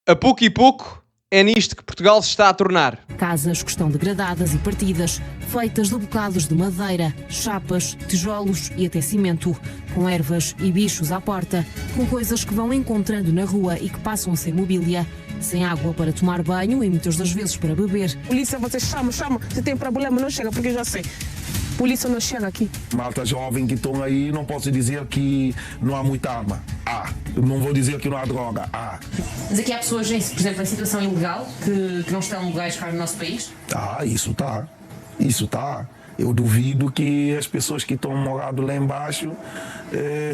A pouco e pouco, é nisto que Portugal se está a tornar. Casas que estão degradadas e partidas, feitas de bocados de madeira, chapas, tijolos e até cimento, com ervas e bichos à porta, com coisas que vão encontrando na rua e que passam a ser mobília, sem água para tomar banho e muitas das vezes para beber. Polícia, você chama, se tem problema não chega, porque eu já sei. Polícia não chega aqui. Malta jovem que estão aí, não posso dizer que não há muita arma. Não vou dizer que não há droga. Mas aqui há pessoas, por exemplo, em situação ilegal, que não estão legais cá no nosso país? Isso tá. Eu duvido que as pessoas que estão morando lá embaixo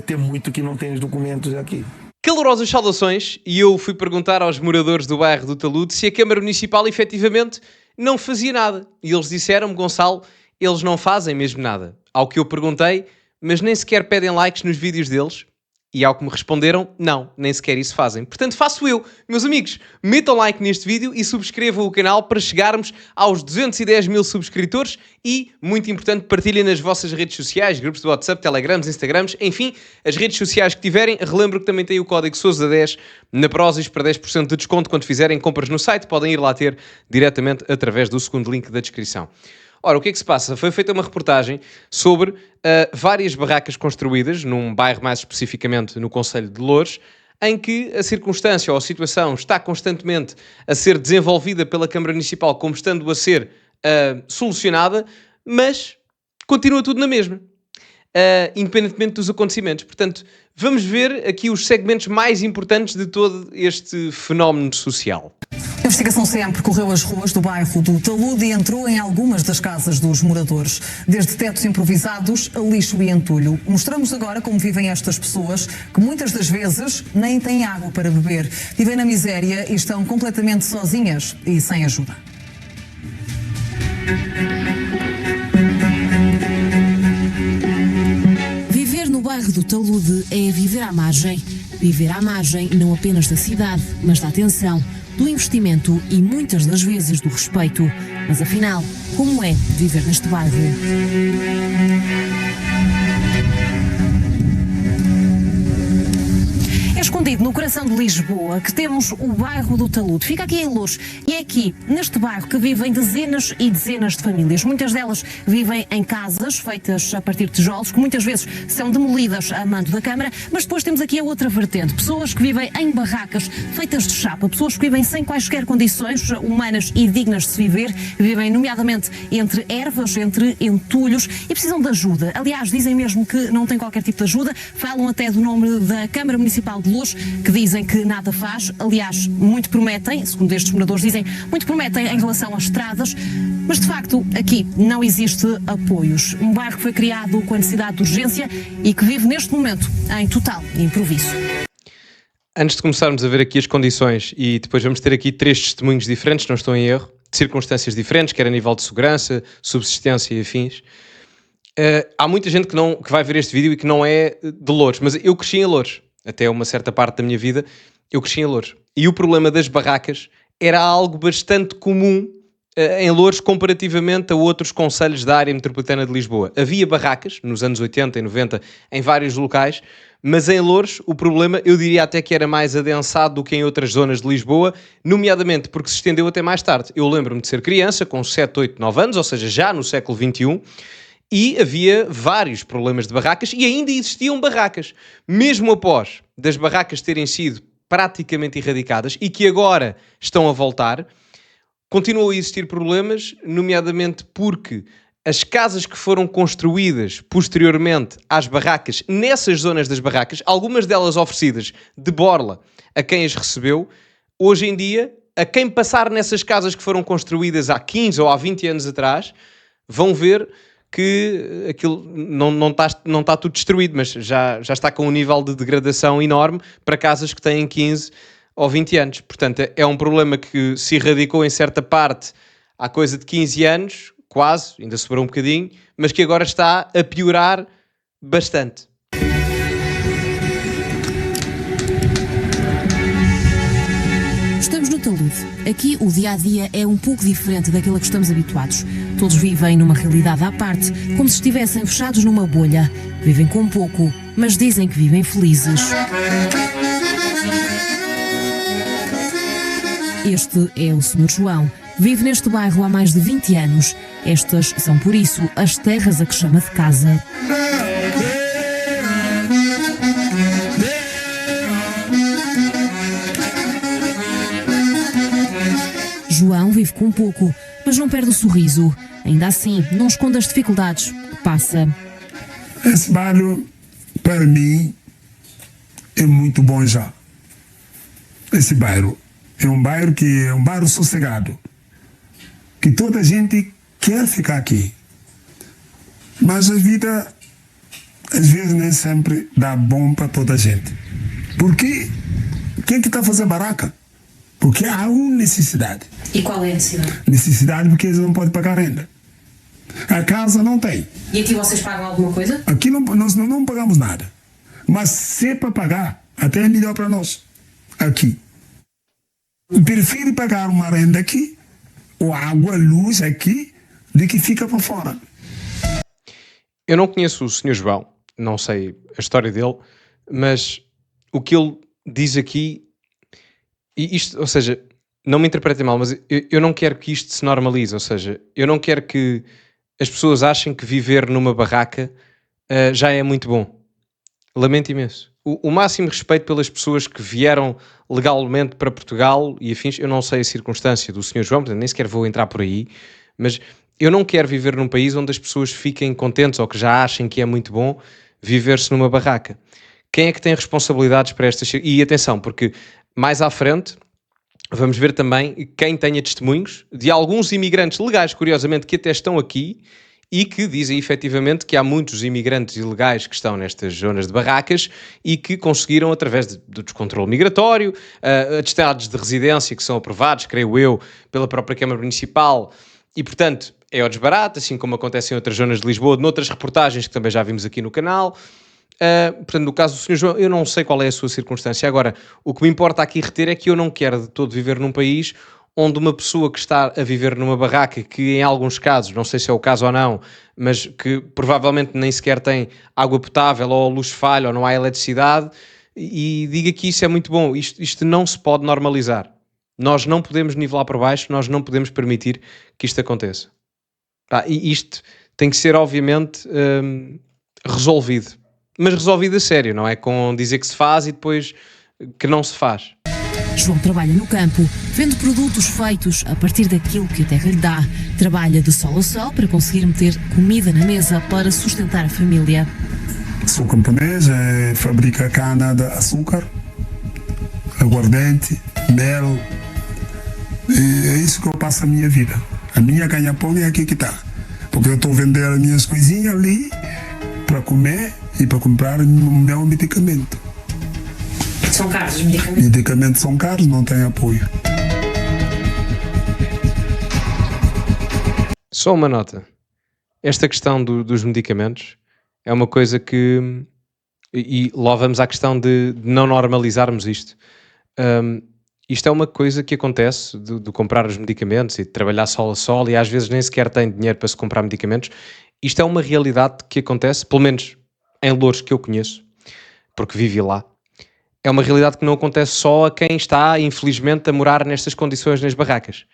tem muito que não têm os documentos aqui. Calorosas saudações, e eu fui perguntar aos moradores do bairro do Talude se a Câmara Municipal efetivamente não fazia nada. E eles disseram-me, Gonçalo, eles não fazem mesmo nada. Ao que eu perguntei, mas nem sequer pedem likes nos vídeos deles? E ao que me responderam, não, nem sequer isso fazem. Portanto, faço eu. Meus amigos, metam like neste vídeo e subscrevam o canal para chegarmos aos 210 mil subscritores e, muito importante, partilhem nas vossas redes sociais, grupos de WhatsApp, Telegrams, Instagrams, enfim, as redes sociais que tiverem. Relembro que também tem o código SOUSA10 na Prozis para 10% de desconto quando fizerem compras no site. Podem ir lá ter diretamente através do segundo link da descrição. Ora, o que é que se passa? Foi feita uma reportagem sobre várias barracas construídas, num bairro mais especificamente no concelho de Loures, em que a circunstância ou a situação está constantemente a ser desenvolvida pela Câmara Municipal como estando a ser solucionada, mas continua tudo na mesma, independentemente dos acontecimentos. Portanto, vamos ver aqui os segmentos mais importantes de todo este fenómeno social. A investigação CM percorreu as ruas do bairro do Talude e entrou em algumas das casas dos moradores. Desde tetos improvisados a lixo e entulho. Mostramos agora como vivem estas pessoas, que muitas das vezes nem têm água para beber. Vivem na miséria e estão completamente sozinhas e sem ajuda. Viver no bairro do Talude é viver à margem. Viver à margem não apenas da cidade, mas da atenção, do investimento e muitas das vezes do respeito. Mas afinal, como é viver neste bairro? É escondido no coração de Lisboa que temos o bairro do Talude. Fica aqui em Loures e é aqui, neste bairro, que vivem dezenas e dezenas de famílias. Muitas delas vivem em casas feitas a partir de tijolos, que muitas vezes são demolidas a mando da Câmara, mas depois temos aqui a outra vertente. Pessoas que vivem em barracas feitas de chapa, pessoas que vivem sem quaisquer condições humanas e dignas de se viver, vivem nomeadamente entre ervas, entre entulhos e precisam de ajuda. Aliás, dizem mesmo que não têm qualquer tipo de ajuda, falam até do nome da Câmara Municipal de Loures, que dizem que nada faz. Aliás, muito prometem, segundo estes moradores dizem, muito prometem em relação às estradas, mas de facto aqui não existe apoios. Um bairro que foi criado com a necessidade de urgência e que vive neste momento em total improviso. Antes de começarmos a ver aqui as condições, e depois vamos ter aqui 3 testemunhos diferentes, não estou em erro, de circunstâncias diferentes, quer a nível de segurança, subsistência e afins. Há muita gente que vai ver este vídeo e que não é de Loures, mas eu cresci em Loures. Até uma certa parte da minha vida, eu cresci em Loures. E o problema das barracas era algo bastante comum em Loures comparativamente a outros concelhos da área metropolitana de Lisboa. Havia barracas, nos anos 80 e 90, em vários locais, mas em Loures o problema, eu diria até que era mais adensado do que em outras zonas de Lisboa, nomeadamente porque se estendeu até mais tarde. Eu lembro-me de ser criança, com 7, 8, 9 anos, ou seja, já no século XXI, e havia vários problemas de barracas e ainda existiam barracas. Mesmo após das barracas terem sido praticamente erradicadas e que agora estão a voltar, continuam a existir problemas, nomeadamente porque as casas que foram construídas posteriormente às barracas, nessas zonas das barracas, algumas delas oferecidas de borla a quem as recebeu, hoje em dia, a quem passar nessas casas que foram construídas há 15 ou há 20 anos atrás, vão ver que aquilo não está tudo destruído, mas já está com um nível de degradação enorme para casas que têm 15 ou 20 anos. Portanto, é um problema que se erradicou em certa parte há coisa de 15 anos, quase, ainda sobrou um bocadinho, mas que agora está a piorar bastante. Estamos no Talude. Aqui o dia-a-dia é um pouco diferente daquilo a que estamos habituados. Todos vivem numa realidade à parte, como se estivessem fechados numa bolha. Vivem com pouco, mas dizem que vivem felizes. Este é o Sr. João. Vive neste bairro há mais de 20 anos. Estas são, por isso, as terras a que chama de casa. João vive com pouco, mas não perde o sorriso. Ainda assim, não esconde as dificuldades que passa. Esse bairro, para mim, é muito bom já. Esse bairro é um bairro que é um bairro sossegado, que toda a gente quer ficar aqui. Mas a vida, às vezes, nem sempre dá bom para toda a gente. Porque quem que está a fazer barraca? Porque há uma necessidade. E qual é a necessidade? Necessidade porque eles não podem pagar renda. A casa não tem. E aqui vocês pagam alguma coisa? Aqui nós não pagamos nada. Mas se é para pagar, até é melhor para nós. Aqui. Prefiro pagar uma renda aqui, ou água, luz aqui, do que fica para fora. Eu não conheço o Sr. João, não sei a história dele, mas o que ele diz aqui, e isto, ou seja, não me interpretem mal, mas eu não quero que isto se normalize, ou seja, eu não quero que as pessoas achem que viver numa barraca já é muito bom. Lamento imenso. O máximo respeito pelas pessoas que vieram legalmente para Portugal e afins. Eu não sei a circunstância do Sr. João, portanto, nem sequer vou entrar por aí, mas eu não quero viver num país onde as pessoas fiquem contentes ou que já achem que é muito bom viver-se numa barraca. Quem é que tem responsabilidades para estas... E atenção, porque mais à frente vamos ver também quem tenha testemunhos de alguns imigrantes legais, curiosamente, que até estão aqui e que dizem efetivamente que há muitos imigrantes ilegais que estão nestas zonas de barracas e que conseguiram, através do descontrole migratório, atestados de residência que são aprovados, creio eu, pela própria Câmara Municipal e, portanto, é ao desbarato, assim como acontece em outras zonas de Lisboa, noutras reportagens que também já vimos aqui no canal. Portanto, no caso do Sr. João, eu não sei qual é a sua circunstância. Agora, o que me importa aqui reter é que eu não quero de todo viver num país onde uma pessoa que está a viver numa barraca, que em alguns casos, não sei se é o caso ou não, mas que provavelmente nem sequer tem água potável ou luz falha ou não há eletricidade, e diga que isso é muito bom. Isto não se pode normalizar. Nós não podemos nivelar por baixo, nós não podemos permitir que isto aconteça. E isto tem que ser, obviamente, resolvido. Mas resolvido a sério, não é com dizer que se faz e depois que não se faz. João trabalha no campo, vende produtos feitos a partir daquilo que a terra lhe dá. Trabalha de sol a sol para conseguir meter comida na mesa para sustentar a família. Sou camponês, fabrico cana de açúcar, aguardente, mel. E é isso que eu passo a minha vida. A minha ganha-pão é aqui que está. Porque eu estou vendendo as minhas coisinhas ali para comer e para comprar o meu medicamento. São caros os medicamentos? Medicamentos são caros, não tem apoio. Só uma nota. Esta questão dos medicamentos é uma coisa que... E lá vamos à questão de não normalizarmos isto. Isto é uma coisa que acontece de comprar os medicamentos e de trabalhar sol a sol e às vezes nem sequer tem dinheiro para se comprar medicamentos. Isto é uma realidade que acontece, pelo menos em Loures que eu conheço, porque vivi lá. É uma realidade que não acontece só a quem está, infelizmente, a morar nestas condições nas barracas.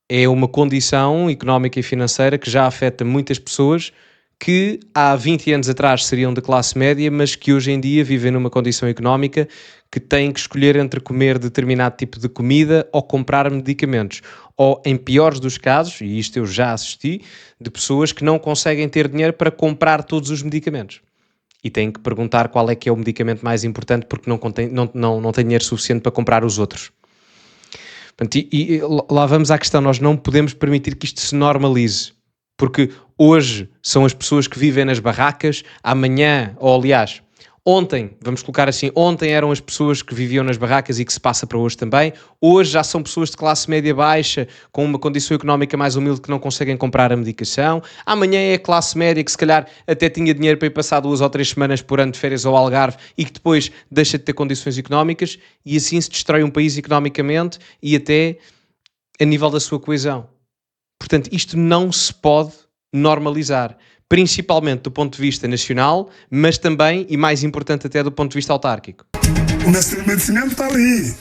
É uma condição económica e financeira que já afeta muitas pessoas que há 20 anos atrás seriam de classe média, mas que hoje em dia vivem numa condição económica que têm que escolher entre comer determinado tipo de comida ou comprar medicamentos. Ou, em piores dos casos, e isto eu já assisti, de pessoas que não conseguem ter dinheiro para comprar todos os medicamentos. E têm que perguntar qual é que é o medicamento mais importante porque não tem dinheiro suficiente para comprar os outros. Portanto, e lá vamos à questão, nós não podemos permitir que isto se normalize. Porque hoje são as pessoas que vivem nas barracas, amanhã, ou aliás, ontem, vamos colocar assim, ontem eram as pessoas que viviam nas barracas e que se passa para hoje também. Hoje já são pessoas de classe média baixa, com uma condição económica mais humilde que não conseguem comprar a medicação. Amanhã é a classe média que se calhar até tinha dinheiro para ir passar 2 ou 3 semanas por ano de férias ao Algarve e que depois deixa de ter condições económicas e assim se destrói um país economicamente e até a nível da sua coesão. Portanto, isto não se pode normalizar, principalmente do ponto de vista nacional, mas também, e mais importante até, do ponto de vista autárquico. O nascimento está ali.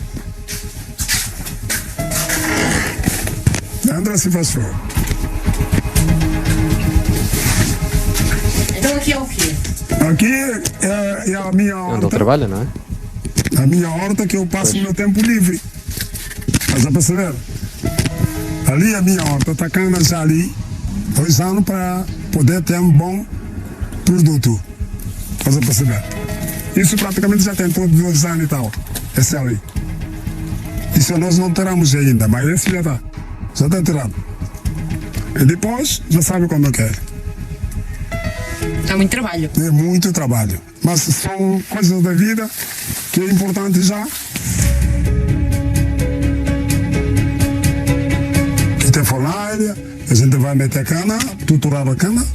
André, se faz favor. Então aqui é o quê? Aqui é a minha Onde ele horta. trabalha, não é? A minha horta que eu passo o meu tempo livre. Estás a perceber? Ali é a minha horta, está cana já ali, 2 anos para poder ter um bom produto. Estás a perceber? Isso praticamente já tem todos 2 anos e tal. Esse ali. Isso nós não teremos ainda, mas esse já está. Já está tirado. E depois, já sabe como é que é. Há muito trabalho. É muito trabalho. Mas são coisas da vida que é importante já. Que tem fornalha, a gente vai meter a cana, triturar a cana,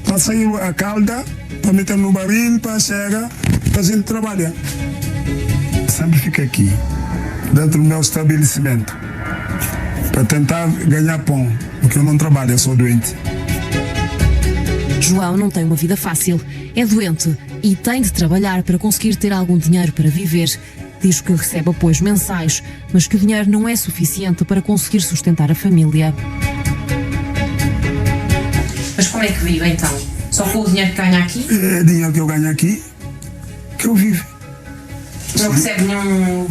para sair a calda, para meter no barril, para chegar, para a gente trabalhar. Sempre fico aqui, dentro do meu estabelecimento, para tentar ganhar pão, porque eu não trabalho, eu sou doente. João não tem uma vida fácil, é doente e tem de trabalhar para conseguir ter algum dinheiro para viver. Diz que recebe apoios mensais, mas que o dinheiro não é suficiente para conseguir sustentar a família. Mas como é que vive então? Só com o dinheiro que ganha aqui? É dinheiro que eu ganho aqui, que eu vivo. Não recebe nenhum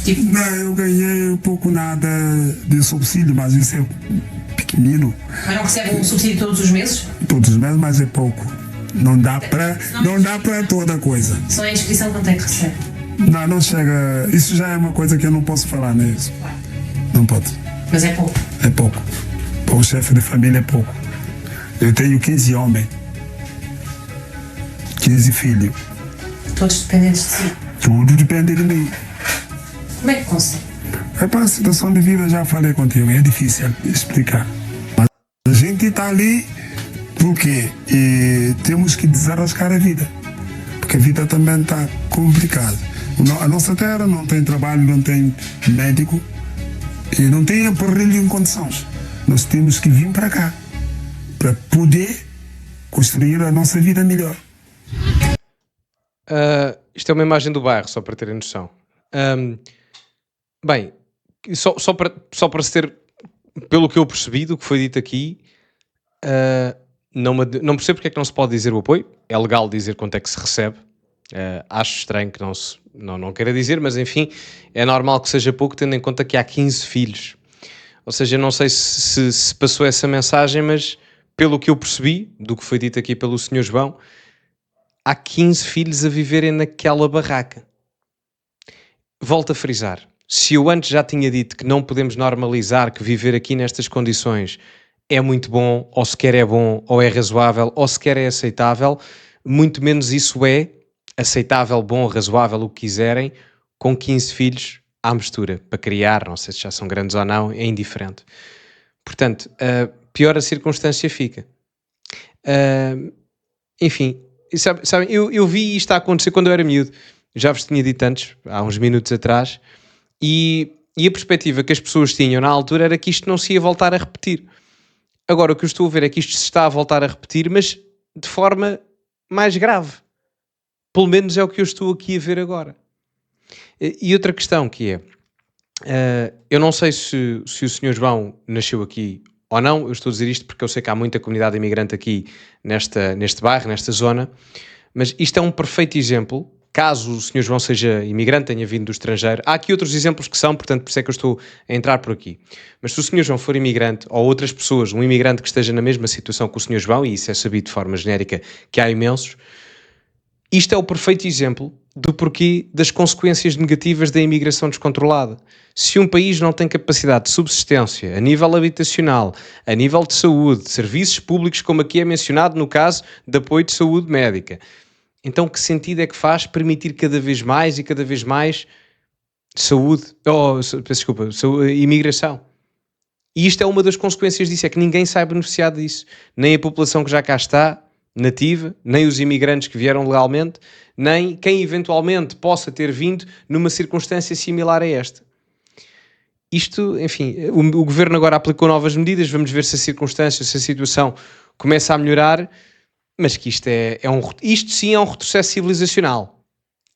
tipo... Não, eu ganhei um pouco nada de subsídio, mas isso é pequenino. Mas não recebe um subsídio todos os meses? Todos os meses, mas é pouco. Não dá para toda coisa. Só a inscrição quanto é que recebe? Não, não chega. Isso já é uma coisa que eu não posso falar nisso. Não pode. Mas é pouco. É pouco. Para o chefe de família é pouco. Eu tenho 15 homens. 15 filhos. Todos dependentes de si. Tudo depende de mim. Como é que consegue? É para a situação de vida, já falei contigo, é difícil explicar. Mas a gente está ali porque temos que desarrascar a vida. Porque a vida também está complicada. A nossa terra não tem trabalho, não tem médico e não tem aparelho em condições. Nós temos que vir para cá para poder construir a nossa vida melhor. Isto é uma imagem do bairro, só para terem noção. Bem, só para se ter, pelo que eu percebi do que foi dito aqui, não percebo porque é que não se pode dizer o apoio. É legal dizer quanto é que se recebe. Acho estranho que não queira dizer, mas enfim, é normal que seja pouco, tendo em conta que há 15 filhos. Ou seja, não sei se passou essa mensagem, mas pelo que eu percebi do que foi dito aqui pelo Sr. João, há 15 filhos a viverem naquela barraca. Volto a frisar, se eu antes já tinha dito que não podemos normalizar que viver aqui nestas condições é muito bom, ou sequer é bom, ou é razoável, ou sequer é aceitável, muito menos isso é aceitável, bom, razoável, o que quiserem, com 15 filhos à mistura, para criar, não sei se já são grandes ou não, é indiferente. Portanto, pior a circunstância fica. Enfim, sabem, eu vi isto a acontecer quando eu era miúdo, já vos tinha dito antes, há uns minutos atrás, e a perspectiva que as pessoas tinham na altura era que isto não se ia voltar a repetir. Agora o que eu estou a ver é que isto se está a voltar a repetir, mas de forma mais grave. Pelo menos é o que eu estou aqui a ver agora. E outra questão que é, eu não sei se o Sr. João nasceu aqui ou não, eu estou a dizer isto porque eu sei que há muita comunidade imigrante aqui neste bairro, nesta zona, mas isto é um perfeito exemplo. Caso o Sr. João seja imigrante, tenha vindo do estrangeiro, há aqui outros exemplos que são, portanto por isso é que eu estou a entrar por aqui. Mas se o Sr. João for imigrante, ou outras pessoas, um imigrante que esteja na mesma situação que o Sr. João, e isso é sabido de forma genérica que há imensos, isto é o perfeito exemplo do porquê das consequências negativas da imigração descontrolada. Se um país não tem capacidade de subsistência a nível habitacional, a nível de saúde, de serviços públicos, como aqui é mencionado no caso de apoio de saúde médica, então que sentido é que faz permitir cada vez mais e cada vez mais imigração? E isto é uma das consequências disso, é que ninguém sai beneficiar disso. Nem a população que já cá está, nativa, nem os imigrantes que vieram legalmente, nem quem eventualmente possa ter vindo numa circunstância similar a esta. Isto, enfim, o governo agora aplicou novas medidas, vamos ver se a circunstância, se a situação começa a melhorar, mas que isto sim é um retrocesso civilizacional.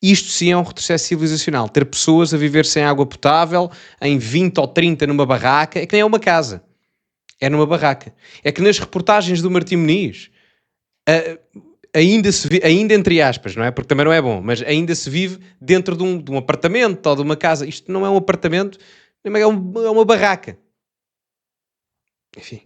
Isto sim é um retrocesso civilizacional. Ter pessoas a viver sem água potável, em 20 ou 30 numa barraca, é que nem é uma casa. é numa barraca. É que nas reportagens do Martim Moniz, ainda entre aspas, não é? Porque também não é bom, mas ainda se vive dentro de um apartamento ou de uma casa. Isto não é um apartamento, é uma barraca. Enfim.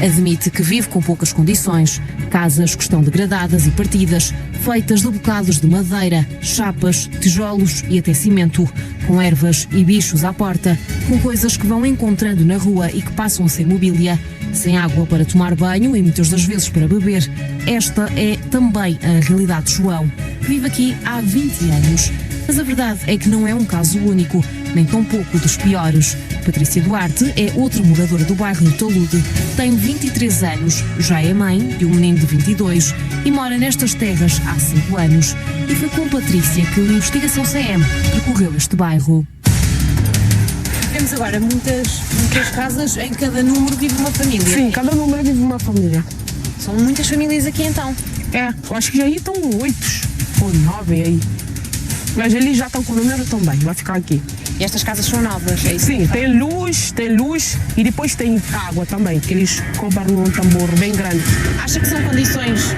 Admite que vive com poucas condições, casas que estão degradadas e partidas, feitas de bocados de madeira, chapas, tijolos e até cimento, com ervas e bichos à porta, com coisas que vão encontrando na rua e que passam a ser mobília, sem água para tomar banho e muitas das vezes para beber. Esta é também a realidade de João, que vive aqui há 20 anos. Mas a verdade é que não é um caso único, nem tão pouco dos piores. Patrícia Duarte é outra moradora do bairro do Talude. Tem 23 anos, já é mãe de um menino de 22 e mora nestas terras há 5 anos. E foi com Patrícia que a Investigação CM percorreu este bairro. Temos agora muitas casas, em cada número vive uma família. Sim, cada número vive uma família. São muitas famílias aqui então. Eu acho que aí estão 8 ou 9 aí. Mas eles já estão com o número também, vai ficar aqui. E estas casas são novas, é isso? Sim, tem luz e depois tem água também, que eles compram num tambor bem grande. Acha que são condições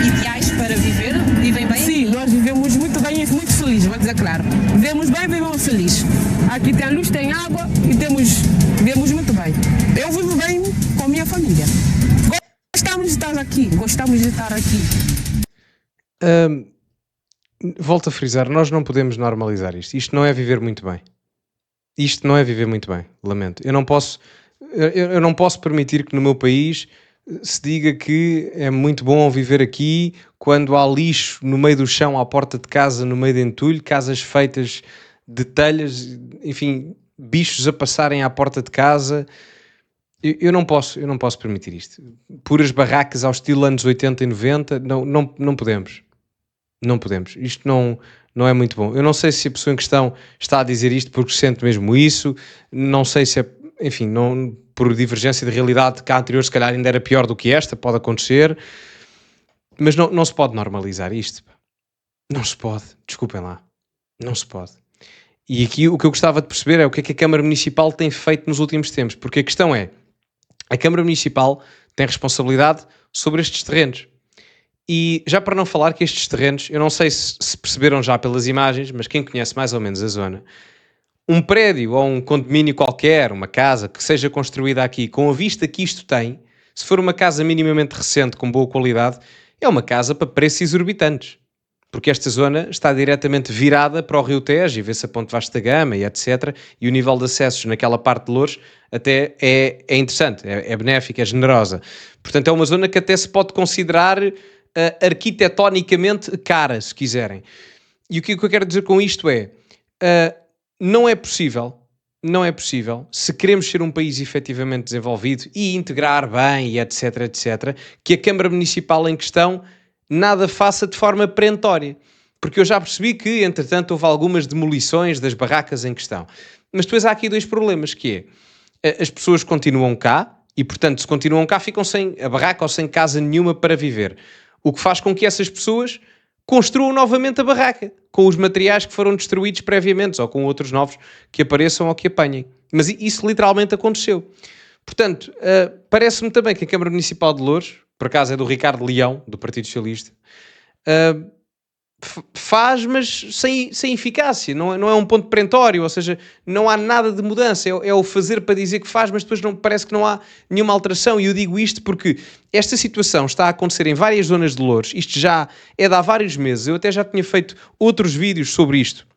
ideais para viver? Vivem bem? Sim, nós vivemos muito bem e muito felizes, vou dizer claro. Vivemos bem e vivemos felizes. Aqui tem luz, tem água e vivemos muito bem. Eu vivo bem com a minha família. Gostamos de estar aqui. Volto a frisar, nós não podemos normalizar isto. Isto não é viver muito bem. Lamento. Eu não posso permitir que no meu país se diga que é muito bom viver aqui quando há lixo no meio do chão, à porta de casa, no meio de entulho, casas feitas de telhas, enfim, bichos a passarem à porta de casa. Eu não posso permitir isto. Puras barracas ao estilo anos 80 e 90, não podemos. Não podemos. Isto não é muito bom. Eu não sei se a pessoa em questão está a dizer isto porque sente mesmo isso. Não sei se é, enfim, por divergência de realidade, que a anterior se calhar ainda era pior do que esta, pode acontecer. Mas não se pode normalizar isto. Não se pode. Desculpem lá. Não se pode. E aqui o que eu gostava de perceber é o que é que a Câmara Municipal tem feito nos últimos tempos. Porque a questão é, a Câmara Municipal tem responsabilidade sobre estes terrenos. E já para não falar que estes terrenos, eu não sei se perceberam já pelas imagens, mas quem conhece mais ou menos a zona, um prédio ou um condomínio qualquer, uma casa que seja construída aqui, com a vista que isto tem, se for uma casa minimamente recente, com boa qualidade, é uma casa para preços exorbitantes. Porque esta zona está diretamente virada para o Rio Tejo e vê-se a Ponte Vasta da Gama e etc. E o nível de acessos naquela parte de Loures até é interessante, é benéfica, é generosa. Portanto, é uma zona que até se pode considerar arquitetonicamente cara, se quiserem. E o que eu quero dizer com isto é, não é possível, se queremos ser um país efetivamente desenvolvido e integrar bem e etc, que a Câmara Municipal em questão nada faça de forma perentória. Porque eu já percebi que, entretanto, houve algumas demolições das barracas em questão. Mas depois há aqui dois problemas, que é, as pessoas continuam cá e, portanto, se continuam cá, ficam sem a barraca ou sem casa nenhuma para viver. O que faz com que essas pessoas construam novamente a barraca, com os materiais que foram destruídos previamente, ou com outros novos que apareçam ou que apanhem. Mas isso literalmente aconteceu. Portanto, parece-me também que a Câmara Municipal de Loures, por acaso é do Ricardo Leão, do Partido Socialista, faz, mas sem eficácia, não é um ponto perentório, ou seja, não há nada de mudança, é o fazer para dizer que faz, mas depois parece que não há nenhuma alteração. E eu digo isto porque esta situação está a acontecer em várias zonas de Loures, isto já é de há vários meses, eu até já tinha feito outros vídeos sobre isto,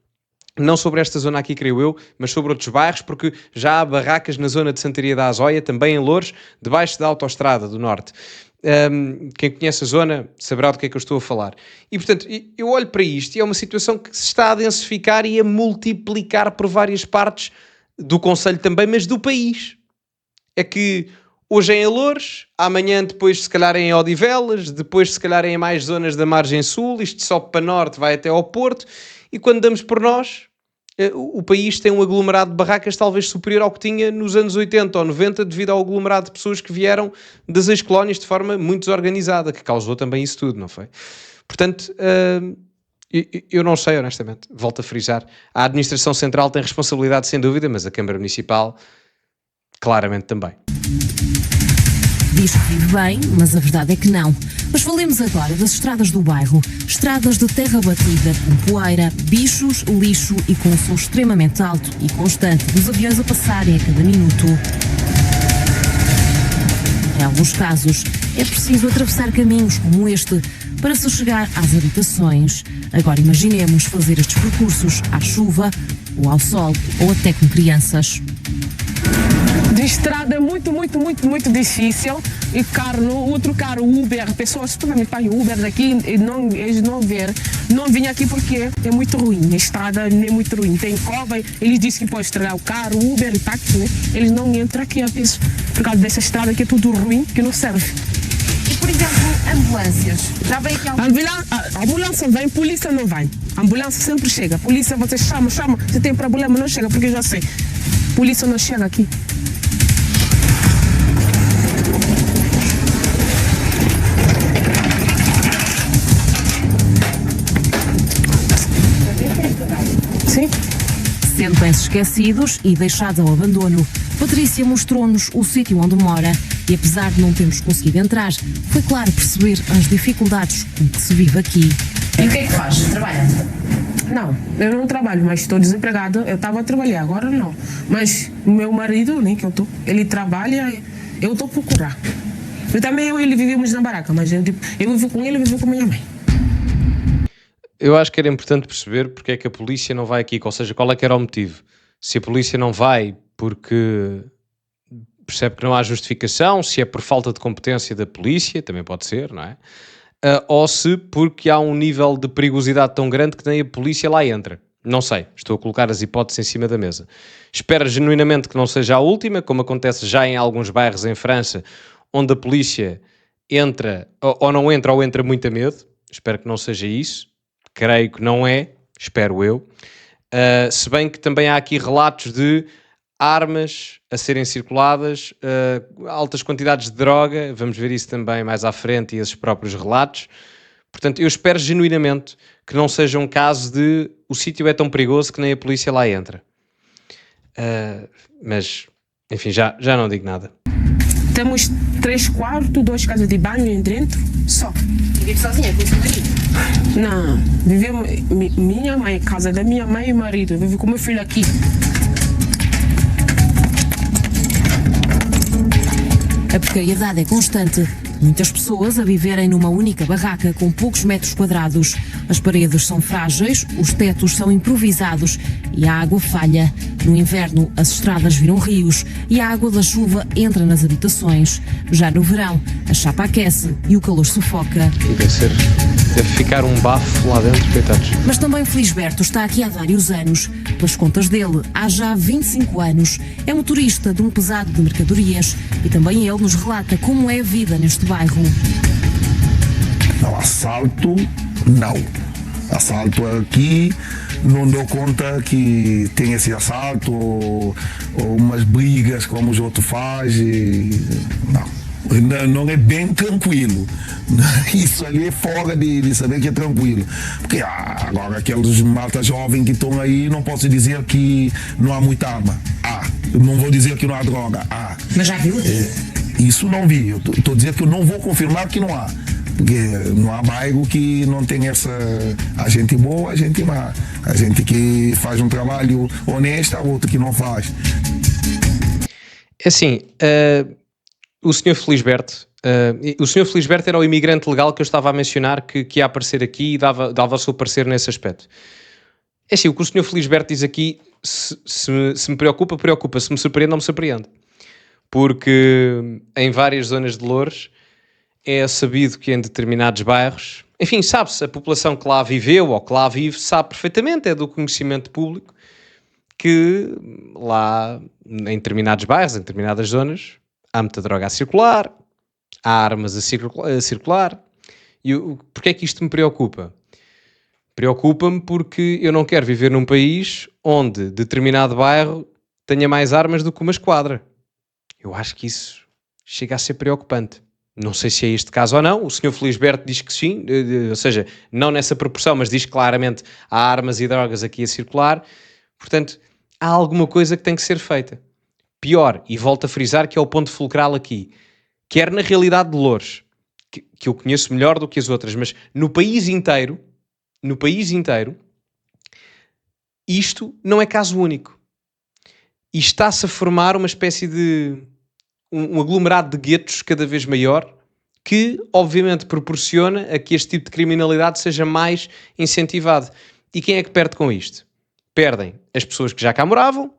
não sobre esta zona aqui, creio eu, mas sobre outros bairros, porque já há barracas na zona de Santaria da Azóia, também em Loures, debaixo da autoestrada do Norte. Quem conhece a zona saberá do que é que eu estou a falar. E portanto, eu olho para isto e é uma situação que se está a densificar e a multiplicar por várias partes do concelho também, mas do país. É que hoje é em Loures, amanhã depois se calhar é em Odivelas, depois se calhar é em mais zonas da margem sul, isto sobe para norte, vai até ao Porto, e quando damos por nós, o país tem um aglomerado de barracas talvez superior ao que tinha nos anos 80 ou 90, devido ao aglomerado de pessoas que vieram das ex-colónias de forma muito desorganizada, que causou também isso tudo, não foi? Portanto, Eu não sei, honestamente. Volto a frisar. A Administração Central tem responsabilidade, sem dúvida, mas a Câmara Municipal, claramente também. Diz que vive bem, mas a verdade é que não. Mas falemos agora das estradas do bairro. Estradas de terra batida, com poeira, bichos, lixo e com um som extremamente alto e constante dos aviões a passarem a cada minuto. Em alguns casos, é preciso atravessar caminhos como este para se chegar às habitações. Agora imaginemos fazer estes percursos à chuva, ou ao sol, ou até com crianças. De estrada é muito difícil. E carro, outro carro, Uber, pessoas totalmente pagam Uber daqui e eles não vêm aqui porque é muito ruim. A estrada é muito ruim. Tem cova, eles dizem que pode estragar o carro, Uber e táxi, né? Eles não entram aqui às vezes por causa dessa estrada que é tudo ruim, que não serve. E, por exemplo, ambulâncias. Já vem aqui algum... A ambulância vem, polícia não vai. A ambulância sempre chega. Polícia, você chama, se tem problema, não chega, porque eu já sei. Polícia não chega aqui. Sim. Sendo bens esquecidos e deixados ao abandono, Patrícia mostrou-nos o sítio onde mora e, apesar de não termos conseguido entrar, foi claro perceber as dificuldades com que se vive aqui. E o que é que faz? Trabalha? Não, eu não trabalho, mas estou desempregada. Eu estava a trabalhar, agora não. Mas o meu marido, né, ele trabalha, eu estou a procurar. Eu e ele vivíamos na barraca, mas eu vivo com ele, eu vivo com minha mãe. Eu acho que era importante perceber porque é que a polícia não vai aqui, ou seja, qual é que era o motivo. Se a polícia não vai porque percebe que não há justificação, se é por falta de competência da polícia, também pode ser, não é? Ou se porque há um nível de perigosidade tão grande que nem a polícia lá entra. Não sei, estou a colocar as hipóteses em cima da mesa. Espero genuinamente que não seja a última, como acontece já em alguns bairros em França, onde a polícia entra, ou não entra, ou entra muito a medo. Espero que não seja isso. Creio que não é, espero eu. Se bem que também há aqui relatos de armas a serem circuladas, altas quantidades de droga, vamos ver isso também mais à frente e esses próprios relatos. Portanto, eu espero genuinamente que não seja um caso de o sítio é tão perigoso que nem a polícia lá entra. Mas, enfim, já não digo nada. Temos 3 quartos, 2 casas de banho dentro, só. E vive sozinha, com o seu marido? Não, vivemos minha mãe, casa da minha mãe e marido. Eu vivo com meu filho aqui. A precariedade é constante. Muitas pessoas a viverem numa única barraca com poucos metros quadrados. As paredes são frágeis, os tetos são improvisados e a água falha. No inverno, as estradas viram rios e a água da chuva entra nas habitações. Já no verão, a chapa aquece e o calor sufoca. Deve ficar um bafo lá dentro, coitados. Mas também Felisberto está aqui há vários anos. Pelas contas dele, há já 25 anos. É motorista de um pesado de mercadorias e também ele nos relata como é a vida neste bairro. Não, assalto, não. Assalto aqui, não dou conta que tem esse assalto ou umas brigas como os outros fazem. Não é bem tranquilo. Isso ali é fora de saber que é tranquilo. Porque agora aqueles malta jovens que estão aí, não posso dizer que não há muita arma. Não vou dizer que não há droga. Mas já viu? Isso não vi. Eu estou dizendo que eu não vou confirmar que não há. Porque não há bairro que não tem essa... A gente boa, a gente má. A gente que faz um trabalho honesto, a outra que não faz. É assim, o Sr. Felisberto era o imigrante legal que eu estava a mencionar que ia aparecer aqui e dava o seu parecer nesse aspecto. É assim, o que o Sr. Felisberto diz aqui, se me preocupa, preocupa. Se me surpreende, não me surpreende. Porque em várias zonas de Loures é sabido que em determinados bairros, enfim, sabe-se, a população que lá viveu ou que lá vive sabe perfeitamente, é do conhecimento público, que lá em determinados bairros, em determinadas zonas, há muita droga a circular, há armas a circular. E porquê é que isto me preocupa? Preocupa-me porque eu não quero viver num país onde determinado bairro tenha mais armas do que uma esquadra. Eu acho que isso chega a ser preocupante. Não sei se é este caso ou não. O Sr. Felisberto diz que sim, ou seja, não nessa proporção, mas diz claramente há armas e drogas aqui a circular. Portanto, há alguma coisa que tem que ser feita. Pior, e volto a frisar que é o ponto fulcral aqui, quer na realidade de Loures, que eu conheço melhor do que as outras, mas no país inteiro, isto não é caso único. E está-se a formar uma espécie de um aglomerado de guetos cada vez maior, que obviamente proporciona a que este tipo de criminalidade seja mais incentivado. E quem é que perde com isto? Perdem as pessoas que já cá moravam,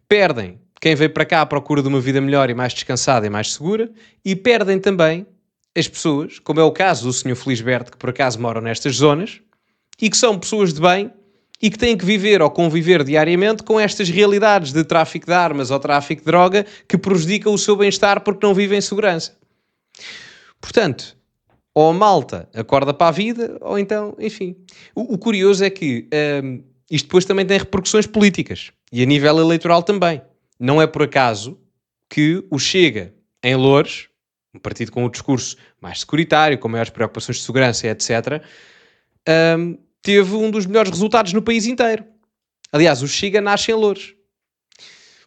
perdem quem veio para cá à procura de uma vida melhor e mais descansada e mais segura, e perdem também as pessoas, como é o caso do Sr. Felisberto, que por acaso moram nestas zonas, e que são pessoas de bem, e que têm que viver ou conviver diariamente com estas realidades de tráfico de armas ou tráfico de droga que prejudicam o seu bem-estar porque não vivem em segurança. Portanto, ou a malta acorda para a vida, ou então, enfim. O curioso é que isto depois também tem repercussões políticas, e a nível eleitoral também. Não é por acaso que o Chega, em Loures, um partido com um discurso mais securitário, com maiores preocupações de segurança, etc., teve um dos melhores resultados no país inteiro. Aliás, o Chega nasce em Loures.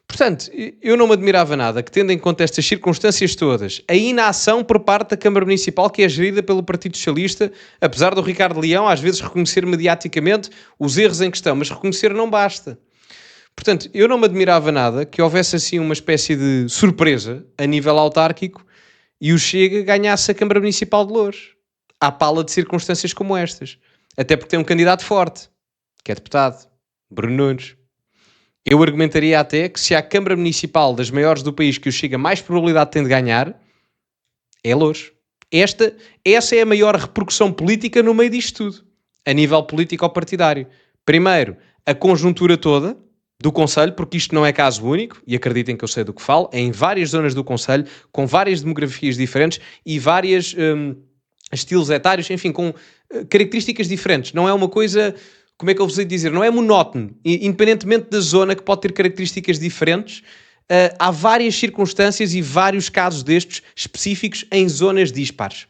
Portanto, eu não me admirava nada que, tendo em conta estas circunstâncias todas, a inação por parte da Câmara Municipal, que é gerida pelo Partido Socialista, apesar do Ricardo Leão às vezes reconhecer mediaticamente os erros em questão, mas reconhecer não basta. Portanto, eu não me admirava nada que houvesse assim uma espécie de surpresa a nível autárquico e o Chega ganhasse a Câmara Municipal de Loures, à pala de circunstâncias como estas. Até porque tem um candidato forte, que é deputado, Bruno Nunes. Eu argumentaria até que se há a Câmara Municipal das maiores do país que o Chega mais probabilidade tem de ganhar, é Loures. Essa é a maior repercussão política no meio disto tudo, a nível político-partidário. Primeiro, a conjuntura toda do Conselho, porque isto não é caso único, e acreditem que eu sei do que falo, é em várias zonas do Conselho, com várias demografias diferentes e várias estilos etários, enfim, com características diferentes. Não é uma coisa, como é que eu vos ia dizer, não é monótono. Independentemente da zona que pode ter características diferentes, há várias circunstâncias e vários casos destes específicos em zonas dispares.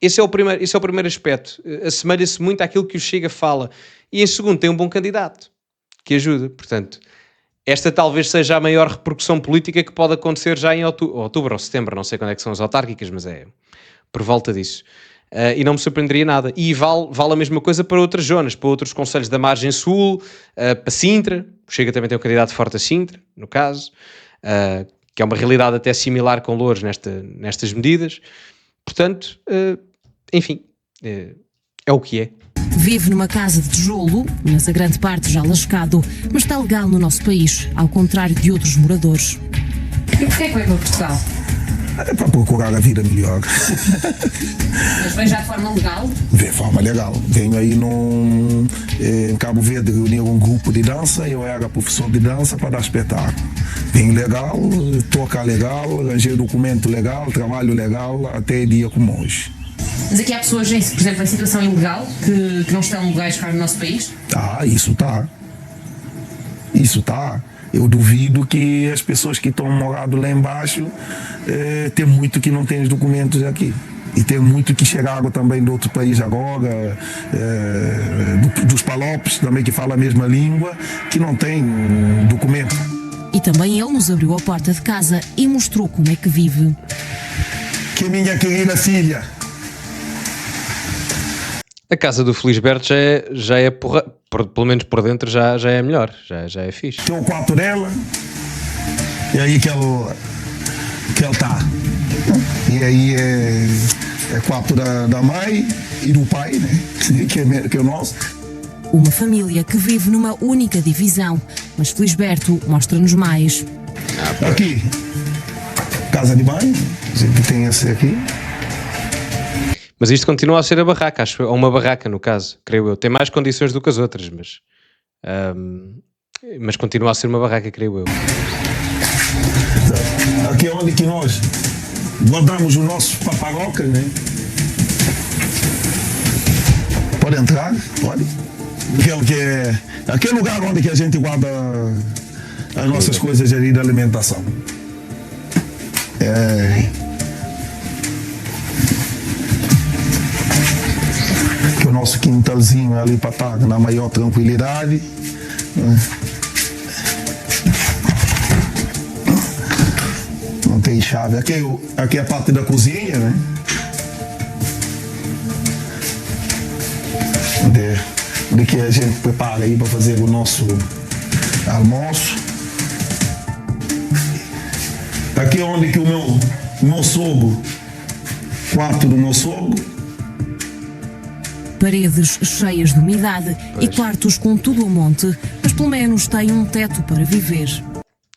Esse é o primeiro aspecto. Assemelha-se muito àquilo que o Chega fala. E em segundo, tem um bom candidato que ajuda. Portanto, esta talvez seja a maior repercussão política que pode acontecer já em outubro ou setembro. Não sei quando é que são as autárquicas, mas é por volta disso. E não me surpreenderia nada. E vale a mesma coisa para outras zonas, para outros concelhos da margem sul, para Sintra. O Chega também tem um candidato forte a Sintra, no caso, que é uma realidade até similar com Loures nestas medidas. Portanto, enfim, é o que é. Vive numa casa de tijolo, mas a grande parte já lascado, mas está legal no nosso país, ao contrário de outros moradores. E porquê que veio para Portugal? É para procurar a vida melhor. Mas vem já de forma legal? De forma legal. Venho aí em Cabo Verde reunir um grupo de dança, eu era professor de dança para dar espetáculo. Venho legal, tocar legal, arranjei documento legal, trabalho legal, até dia como hoje. Mas aqui há pessoas, por exemplo, em situação ilegal, que não estão legais cá no nosso país? Isso está. Isso está. Eu duvido que as pessoas que estão morando lá embaixo tem muito que não têm os documentos aqui. E tem muito que chegaram também de outro país agora, dos palopes também que falam a mesma língua, que não têm documento. E também ele nos abriu a porta de casa e mostrou como é que vive. Que minha querida filha. A casa do Felisberto já é porra, pelo menos por dentro já é melhor, já é fixe. Tem o quarto dela, e aí que ele está. E aí é quarto da mãe e do pai, né? Que é o nosso. Uma família que vive numa única divisão, mas Felisberto mostra-nos mais. Aqui, casa de banho, sempre tem esse aqui. Mas isto continua a ser a barraca, acho eu, ou uma barraca no caso, creio eu. Tem mais condições do que as outras, mas continua a ser uma barraca, creio eu. Aqui é onde que nós guardamos os nossos paparocas, né? Pode entrar? Pode. Aquele lugar onde que a gente guarda as nossas coisas de alimentação. nosso quintalzinho ali para estar na maior tranquilidade. Não tem chave. Aqui é a parte da cozinha, né? Onde que a gente prepara aí para fazer o nosso almoço. Aqui é onde que o meu sogro, quarto do meu sogro. Paredes cheias de umidade e quartos com tudo ao monte, mas pelo menos tem um teto para viver.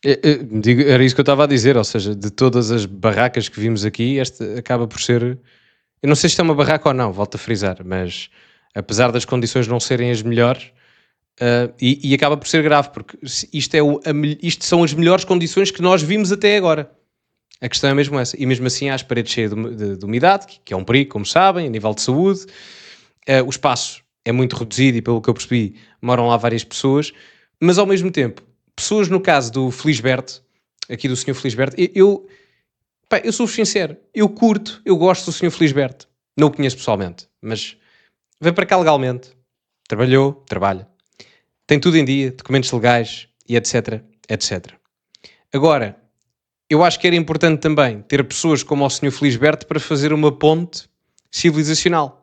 Era isso que eu estava a dizer, ou seja, de todas as barracas que vimos aqui, esta acaba por ser... Eu não sei se isto é uma barraca ou não, volto a frisar, mas apesar das condições não serem as melhores, e acaba por ser grave, porque isto são as melhores condições que nós vimos até agora. A questão é mesmo essa. E mesmo assim há as paredes cheias de umidade, que é um perigo, como sabem, a nível de saúde. O espaço é muito reduzido e, pelo que eu percebi, moram lá várias pessoas. Mas, ao mesmo tempo, pessoas no caso do Felisberto, aqui do Sr. Felisberto, eu sou sincero, eu gosto do Sr. Felisberto. Não o conheço pessoalmente, mas veio para cá legalmente, trabalha, tem tudo em dia, documentos legais e etc, etc. Agora, eu acho que era importante também ter pessoas como o Sr. Felisberto para fazer uma ponte civilizacional,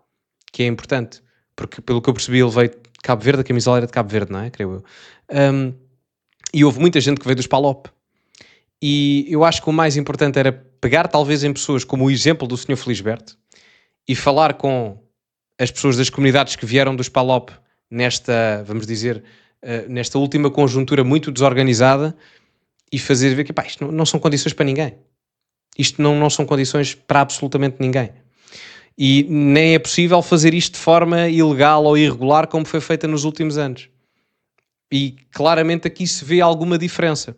que é importante, porque pelo que eu percebi ele veio de Cabo Verde, a camisola era de Cabo Verde, não é? Creio eu. E houve muita gente que veio dos PALOP. E eu acho que o mais importante era pegar talvez em pessoas como o exemplo do Sr. Felisberto e falar com as pessoas das comunidades que vieram dos PALOP nesta, vamos dizer, nesta última conjuntura muito desorganizada e fazer ver que isto não são condições para ninguém. Isto não são condições para absolutamente ninguém. E nem é possível fazer isto de forma ilegal ou irregular como foi feita nos últimos anos. E claramente aqui se vê alguma diferença,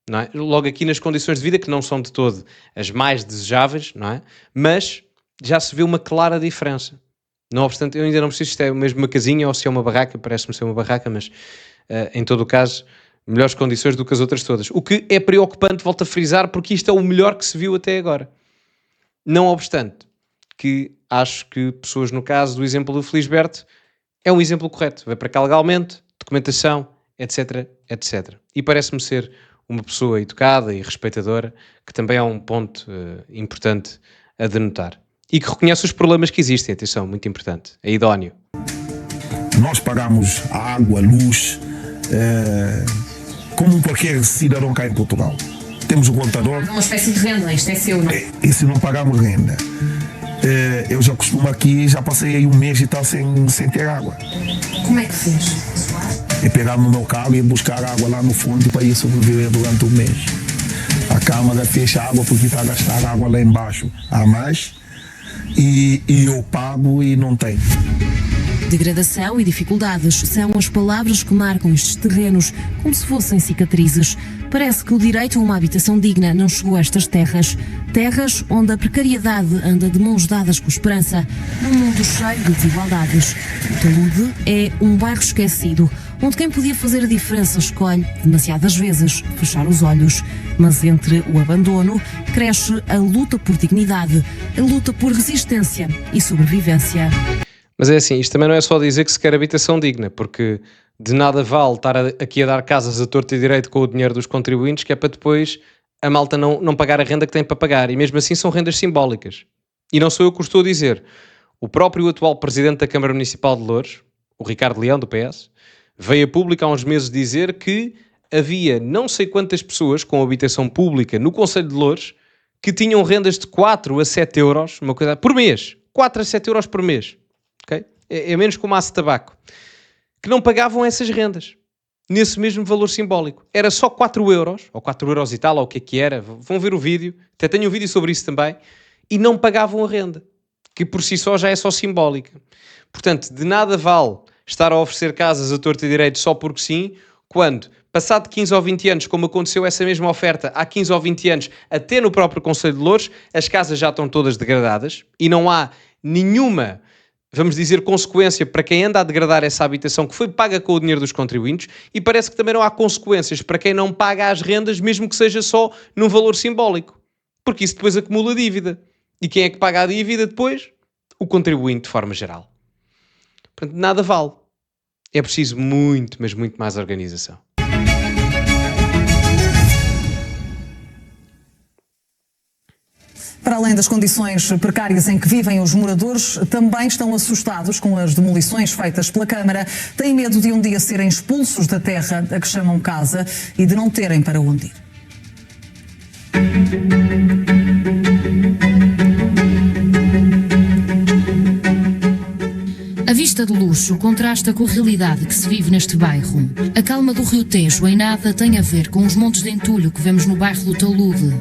não é? Logo aqui nas condições de vida, que não são de todo as mais desejáveis, não é? Mas já se vê uma clara diferença. Não obstante, eu ainda não preciso se isto é mesmo uma casinha ou se é uma barraca, parece-me ser uma barraca, mas em todo o caso, melhores condições do que as outras todas. O que é preocupante, volto a frisar, porque isto é o melhor que se viu até agora. Não obstante, que acho que pessoas no caso do exemplo do Felisberto é um exemplo correto. Vai para cá legalmente, documentação, etc, etc. E parece-me ser uma pessoa educada e respeitadora, que também é um ponto importante a denotar. E que reconhece os problemas que existem, atenção, muito importante, é idóneo. Nós pagamos a água, a luz, como qualquer cidadão cá em Portugal. Temos o contador. É uma espécie de renda, isto é seu, não é? E se não pagamos renda? Eu já costumo aqui, já passei aí um mês e tal sem ter água. Como é que fez? E pegar no meu carro e buscar água lá no fundo para ir sobreviver durante um mês. A Câmara fecha a água porque está a gastar água lá embaixo a mais e eu pago e não tenho. Degradação e dificuldades são as palavras que marcam estes terrenos como se fossem cicatrizes. Parece que o direito a uma habitação digna não chegou a estas terras. Terras onde a precariedade anda de mãos dadas com a esperança, num mundo cheio de desigualdades. O Talude é um bairro esquecido, onde quem podia fazer a diferença escolhe, demasiadas vezes, fechar os olhos. Mas entre o abandono, cresce a luta por dignidade, a luta por resistência e sobrevivência. Mas é assim, isto também não é só dizer que se quer habitação digna, porque de nada vale estar aqui a dar casas a torto e direito com o dinheiro dos contribuintes, que é para depois a malta não pagar a renda que tem para pagar. E mesmo assim são rendas simbólicas. E não sou eu que o estou a dizer. O próprio atual presidente da Câmara Municipal de Loures, o Ricardo Leão, do PS, veio a público há uns meses dizer que havia não sei quantas pessoas com habitação pública no Concelho de Loures que tinham rendas de 4 a 7 euros, uma coisa, por mês. 4 a 7 euros por mês. Okay? É menos que o maço de tabaco. Que não pagavam essas rendas. Nesse mesmo valor simbólico. Era só 4 euros, ou 4 euros e tal, ou o que era. Vão ver o vídeo. Até tenho um vídeo sobre isso também. E não pagavam a renda. Que por si só já é só simbólica. Portanto, de nada vale estar a oferecer casas a torto e direito só porque sim, quando, passado 15 ou 20 anos, como aconteceu essa mesma oferta há 15 ou 20 anos, até no próprio Concelho de Loures, as casas já estão todas degradadas e não há nenhuma, vamos dizer, consequência para quem anda a degradar essa habitação que foi paga com o dinheiro dos contribuintes, e parece que também não há consequências para quem não paga as rendas, mesmo que seja só num valor simbólico. Porque isso depois acumula dívida. E quem é que paga a dívida depois? O contribuinte, de forma geral. Portanto, nada vale. É preciso muito, mas muito mais organização. Para além das condições precárias em que vivem os moradores, também estão assustados com as demolições feitas pela Câmara. Têm medo de um dia serem expulsos da terra a que chamam casa e de não terem para onde ir. A vista de luxo contrasta com a realidade que se vive neste bairro. A calma do Rio Tejo em nada tem a ver com os montes de entulho que vemos no bairro do Talude,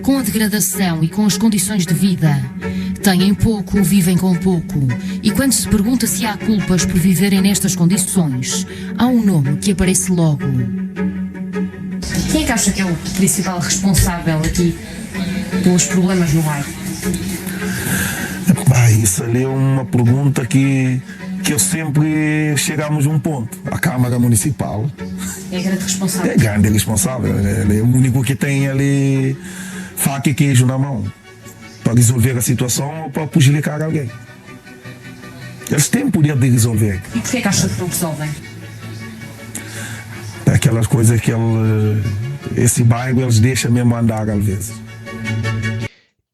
com a degradação e com as condições de vida. Têm pouco, vivem com pouco. E quando se pergunta se há culpas por viverem nestas condições, há um nome que aparece logo. Quem é que acha que é o principal responsável aqui pelos problemas no bairro? Isso ali é uma pergunta que eu sempre chegamos a um ponto. A Câmara Municipal É grande responsável. é grande responsável. Ele é o único que tem ali faca e queijo na mão para resolver a situação ou para prejudicar alguém. Eles têm poder de resolver. E porquê é que acha que não resolvem? Aquelas coisas que esse bairro eles deixam mesmo andar às vezes.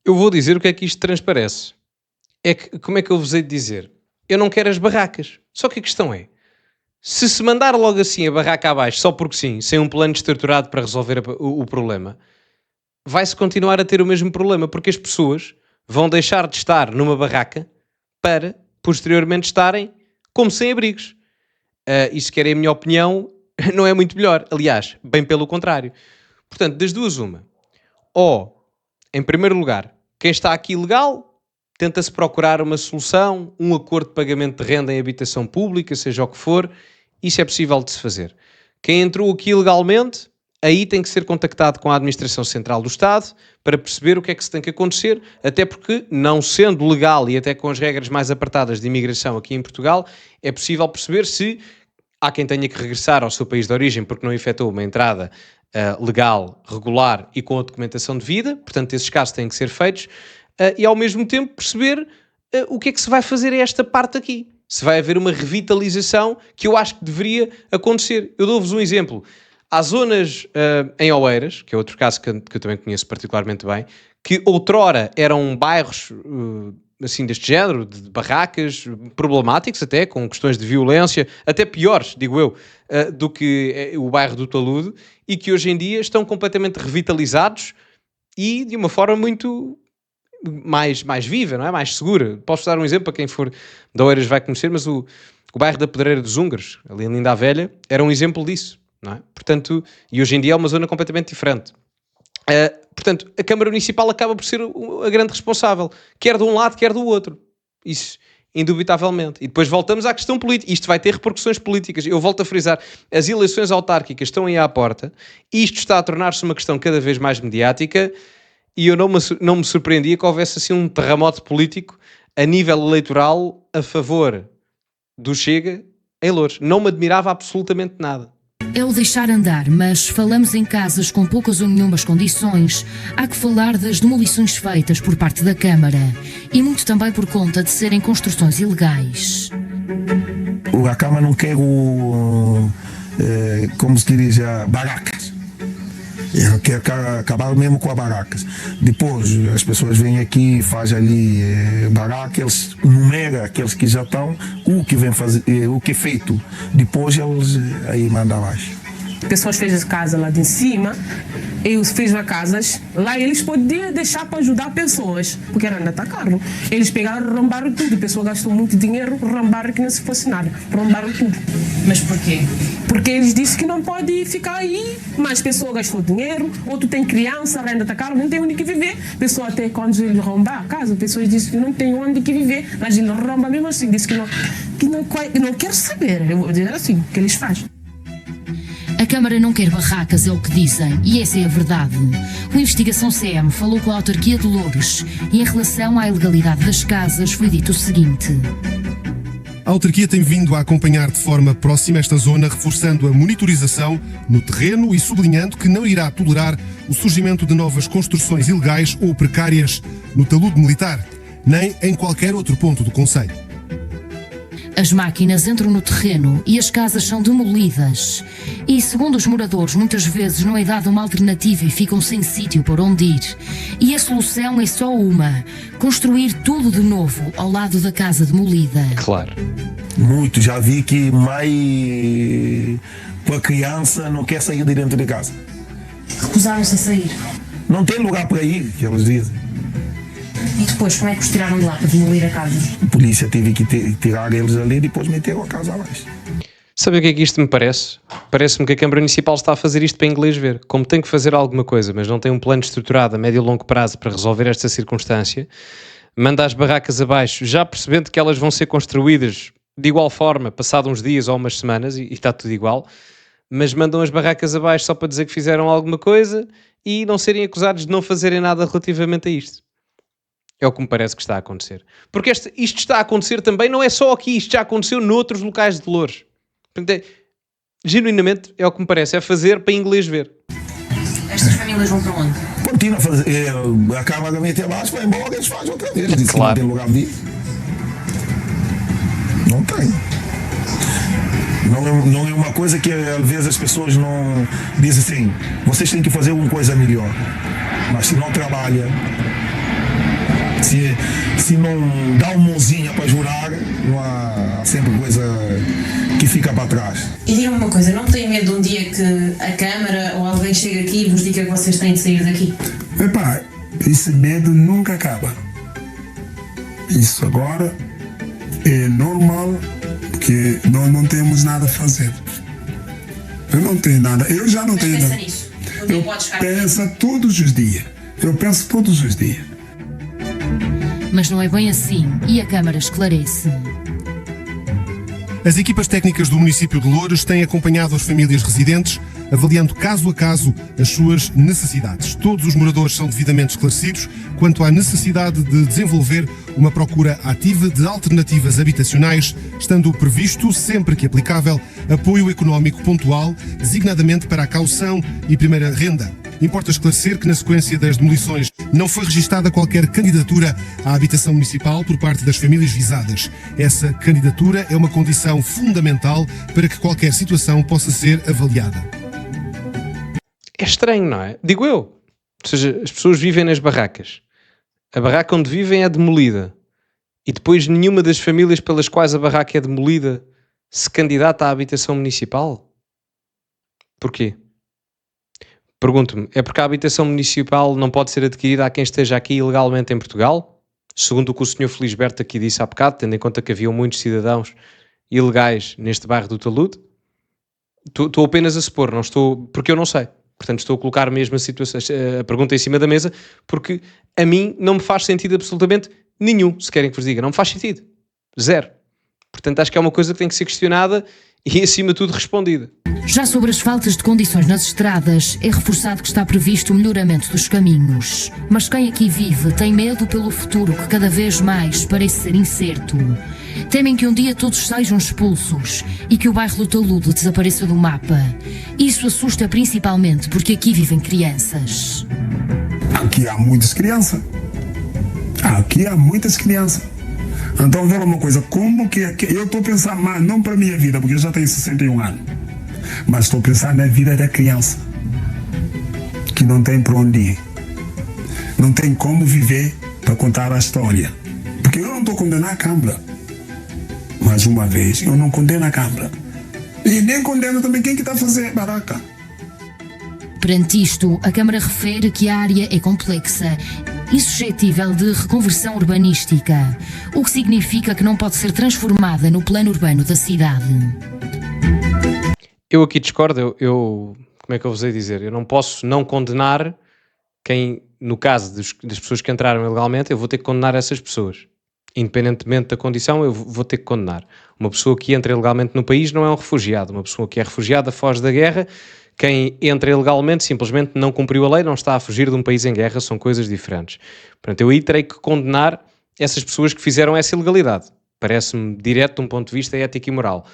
Eu vou dizer o que é que isto transparece. Como é que eu vos hei de dizer? Eu não quero as barracas. Só que a questão é, se mandar logo assim a barraca abaixo, só porque sim, sem um plano estruturado para resolver o problema, vai-se continuar a ter o mesmo problema, porque as pessoas vão deixar de estar numa barraca para, posteriormente, estarem como sem-abrigos. E se querem a minha opinião, não é muito melhor. Aliás, bem pelo contrário. Portanto, das duas, uma. Ou, em primeiro lugar, quem está aqui legal tenta-se procurar uma solução, um acordo de pagamento de renda em habitação pública, seja o que for, isso é possível de se fazer. Quem entrou aqui ilegalmente, aí tem que ser contactado com a Administração Central do Estado para perceber o que é que se tem que acontecer, até porque, não sendo legal e até com as regras mais apertadas de imigração aqui em Portugal, é possível perceber se há quem tenha que regressar ao seu país de origem porque não efetuou uma entrada legal, regular e com a documentação devida, portanto esses casos têm que ser feitos, e ao mesmo tempo perceber o que é que se vai fazer a esta parte aqui. Se vai haver uma revitalização que eu acho que deveria acontecer. Eu dou-vos um exemplo. Há zonas em Oeiras, que é outro caso que eu também conheço particularmente bem, que outrora eram bairros assim deste género, de barracas problemáticos até, com questões de violência, até piores, digo eu, do que o bairro do Talude, e que hoje em dia estão completamente revitalizados e de uma forma muito mais viva, não é? Mais segura. Posso dar um exemplo para quem for de Oeiras vai conhecer, mas o bairro da Pedreira dos Húngaros, ali em Linda a Velha, era um exemplo disso, não é? Portanto, e hoje em dia é uma zona completamente diferente. Portanto, a Câmara Municipal acaba por ser a grande responsável, quer de um lado, quer do outro. Isso, indubitavelmente. E depois voltamos à questão política. Isto vai ter repercussões políticas. Eu volto a frisar, as eleições autárquicas estão aí à porta, isto está a tornar-se uma questão cada vez mais mediática, e eu não me surpreendia que houvesse assim um terremoto político a nível eleitoral a favor do Chega em Loures. Não me admirava absolutamente nada. É o deixar andar, mas falamos em casas com poucas ou nenhumas condições. Há que falar das demolições feitas por parte da Câmara e muito também por conta de serem construções ilegais. A Câmara não quer como se diz, barracas. Ela quer acabar mesmo com as barracas. Depois as pessoas vêm aqui, fazem ali barraca, eles numeram aqueles que já estão, o que vem fazer, o que é feito. Depois eles aí mandam abaixo. Pessoas fez a casa lá de cima, eles fez as casas, lá eles podiam deixar para ajudar pessoas, porque era ainda caro. Eles pegaram, rombaram tudo, a pessoa gastou muito dinheiro, rombaram que não se fosse nada, rombaram tudo. Mas porquê? Porque eles disseram que não pode ficar aí, mas a pessoa gastou dinheiro, outro tem criança, ainda está caro, não tem onde que viver. A pessoa até quando ele rombar a casa, a pessoa disse que não tem onde que viver, mas ele romba mesmo assim, disse que não quer saber, eu vou dizer assim, o que eles fazem. A Câmara não quer barracas, é o que dizem, e essa é a verdade. O Investigação CM falou com a autarquia de Loures e em relação à ilegalidade das casas foi dito o seguinte. A autarquia tem vindo a acompanhar de forma próxima esta zona, reforçando a monitorização no terreno e sublinhando que não irá tolerar o surgimento de novas construções ilegais ou precárias no talude militar, nem em qualquer outro ponto do concelho. As máquinas entram no terreno e as casas são demolidas. E, segundo os moradores, muitas vezes não é dada uma alternativa e ficam sem sítio para onde ir. E a solução é só uma: construir tudo de novo ao lado da casa demolida. Claro. Muito. Já vi que mãe com a criança não quer sair de dentro de casa. Recusaram-se a sair. Não tem lugar para ir, que eles dizem. E depois, como é que os tiraram de lá para demolir a casa? A polícia teve que tirar eles ali e depois meteram a casa abaixo. Sabe o que é que isto me parece? Parece-me que a Câmara Municipal está a fazer isto para inglês ver. Como tem que fazer alguma coisa, mas não tem um plano estruturado a médio e longo prazo para resolver esta circunstância, manda as barracas abaixo, já percebendo que elas vão ser construídas de igual forma, passado uns dias ou umas semanas, e está tudo igual, mas mandam as barracas abaixo só para dizer que fizeram alguma coisa e não serem acusados de não fazerem nada relativamente a isto. É o que me parece que está a acontecer. Porque isto está a acontecer também, não é só aqui, isto já aconteceu noutros locais de Loures. Portanto, genuinamente, é o que me parece, é fazer para inglês ver. Estas famílias vão para onde? Continua a fazer, a Câmara mete abaixo, vai embora, eles fazem outra vez. Diz Claro. que não tem lugar de ir. Não tem. Não é uma coisa que às vezes as pessoas não dizem assim, vocês têm que fazer uma coisa melhor. Mas se não trabalha, se não dá uma mãozinha para jurar, não há sempre coisa que fica para trás. E digam-me uma coisa, não têm medo de um dia que a Câmara ou alguém chega aqui e vos diga que vocês têm de sair daqui? Epá, esse medo nunca acaba. Isso agora é normal, porque nós não temos nada a fazer. Eu não tenho nada, eu já não tenho Pensa nada. nisso. Um dia Eu podes ficar penso todos os dias. Eu penso todos os dias. Mas não é bem assim e a Câmara esclarece. As equipas técnicas do município de Loures têm acompanhado as famílias residentes, avaliando caso a caso as suas necessidades. Todos os moradores são devidamente esclarecidos quanto à necessidade de desenvolver uma procura ativa de alternativas habitacionais, estando previsto, sempre que aplicável, apoio económico pontual, designadamente para a caução e primeira renda. Importa esclarecer que, na sequência das demolições, não foi registada qualquer candidatura à habitação municipal por parte das famílias visadas. Essa candidatura é uma condição fundamental para que qualquer situação possa ser avaliada. É estranho, não é? Digo eu. Ou seja, as pessoas vivem nas barracas. A barraca onde vivem é demolida. E depois nenhuma das famílias pelas quais a barraca é demolida se candidata à habitação municipal? Porquê? Pergunto-me, é porque a habitação municipal não pode ser adquirida a quem esteja aqui ilegalmente em Portugal? Segundo o que o Sr. Felisberto aqui disse há bocado, tendo em conta que haviam muitos cidadãos ilegais neste bairro do Talude? Estou apenas a supor, não estou, porque eu não sei. Portanto, estou a colocar mesmo a pergunta em cima da mesa, porque a mim não me faz sentido absolutamente nenhum, se querem que vos diga. Não me faz sentido. Zero. Portanto, acho que é uma coisa que tem que ser questionada e, acima de tudo, respondida. Já sobre as faltas de condições nas estradas, é reforçado que está previsto o melhoramento dos caminhos. Mas quem aqui vive tem medo pelo futuro que cada vez mais parece ser incerto. Temem que um dia todos sejam expulsos e que o bairro do Talude desapareça do mapa. Isso assusta principalmente porque aqui vivem crianças. Aqui há muitas crianças. Aqui há muitas crianças. Então, vê uma coisa, como que eu estou pensando, mas não para a minha vida, porque eu já tenho 61 anos, mas estou pensando na vida da criança, que não tem para onde ir, não tem como viver para contar a história. Porque eu não estou condenando a Câmara, mais uma vez, eu não condeno a Câmara. E nem condeno também quem que está a fazer barraca. Perante isto, a Câmara refere que a área é complexa e suscetível de reconversão urbanística, o que significa que não pode ser transformada no plano urbano da cidade. Eu aqui discordo, como é que eu vos hei dizer? Eu não posso não condenar quem, no caso das pessoas que entraram ilegalmente, eu vou ter que condenar essas pessoas. Independentemente da condição, eu vou ter que condenar. Uma pessoa que entra ilegalmente no país não é um refugiado. Uma pessoa que é refugiada foge da guerra. Quem entra ilegalmente simplesmente não cumpriu a lei, não está a fugir de um país em guerra, são coisas diferentes. Portanto, eu aí terei que condenar essas pessoas que fizeram essa ilegalidade. Parece-me direto de um ponto de vista ético e moral.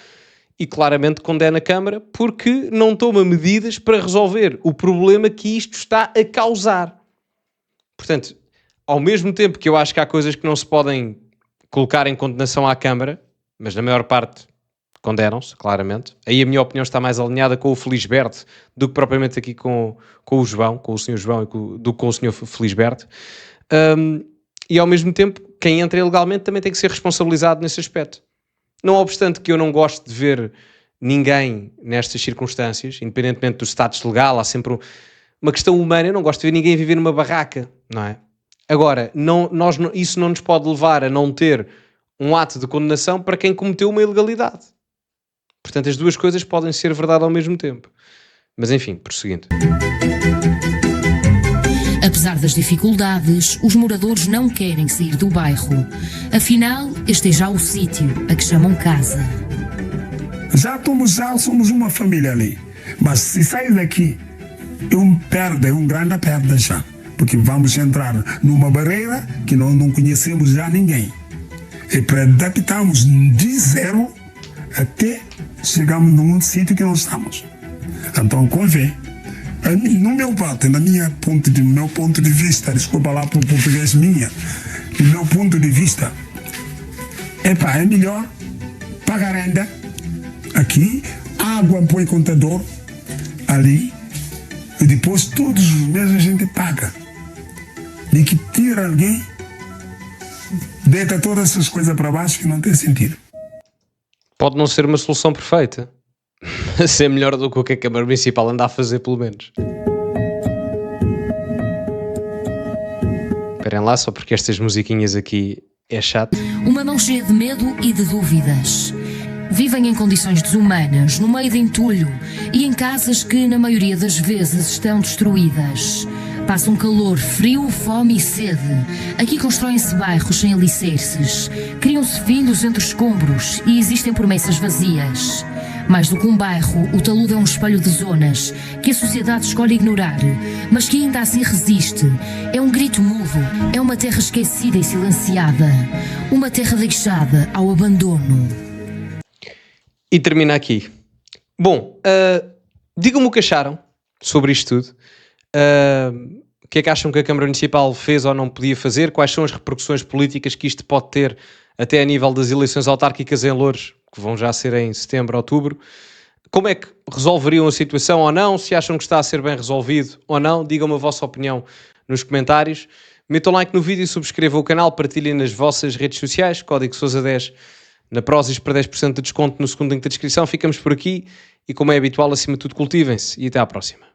E claramente condena a Câmara porque não toma medidas para resolver o problema que isto está a causar. Portanto, ao mesmo tempo que eu acho que há coisas que não se podem colocar em condenação à Câmara, mas na maior parte condenam-se, claramente. Aí a minha opinião está mais alinhada com o Felisberto do que propriamente aqui com o João, com o Sr. João, do que com o Sr. Felisberto. E ao mesmo tempo, quem entra ilegalmente também tem que ser responsabilizado nesse aspecto. Não obstante que eu não gosto de ver ninguém nestas circunstâncias, independentemente do status legal, há sempre uma questão humana. Eu não gosto de ver ninguém viver numa barraca, não é? Agora, isso não nos pode levar a não ter um ato de condenação para quem cometeu uma ilegalidade. Portanto, as duas coisas podem ser verdade ao mesmo tempo. Mas enfim, prosseguindo. Apesar das dificuldades, os moradores não querem sair do bairro. Afinal, este é já o sítio a que chamam casa. Já somos uma família ali. Mas se sair daqui, é um grande perda já. Porque vamos entrar numa barreira que nós não conhecemos já ninguém. E para adaptarmos de zero até chegarmos num sítio que nós estamos. Então, convém. No meu ponto de vista, desculpa lá para o português no meu ponto de vista, é melhor pagar renda aqui, água põe contador ali, e depois todos os meses a gente paga. De que tira alguém, deita todas essas coisas para baixo que não tem sentido. Pode não ser uma solução perfeita, mas é melhor do que o que a Câmara Municipal anda a fazer, pelo menos. Esperem lá, só porque estas musiquinhas aqui é chato. Uma mão cheia de medo e de dúvidas. Vivem em condições desumanas, no meio de entulho e em casas que, na maioria das vezes, estão destruídas. Passam calor, frio, fome e sede. Aqui constroem-se bairros sem alicerces. Criam-se filhos entre escombros e existem promessas vazias. Mais do que um bairro, o talude é um espelho de zonas que a sociedade escolhe ignorar, mas que ainda assim resiste. É um grito mudo, é uma terra esquecida e silenciada. Uma terra deixada ao abandono. E termina aqui. Bom, digam-me o que acharam sobre isto tudo. O que é que acham que a Câmara Municipal fez ou não podia fazer? Quais são as repercussões políticas que isto pode ter até a nível das eleições autárquicas em Loures, que vão já ser em setembro, outubro? Como é que resolveriam a situação ou não? Se acham que está a ser bem resolvido ou não? Digam-me a vossa opinião nos comentários. Metam like no vídeo, subscrevam o canal, partilhem nas vossas redes sociais. Código Sousa10 na Prozis para 10% de desconto no segundo link da descrição. Ficamos por aqui e, como é habitual, acima de tudo, cultivem-se e até à próxima.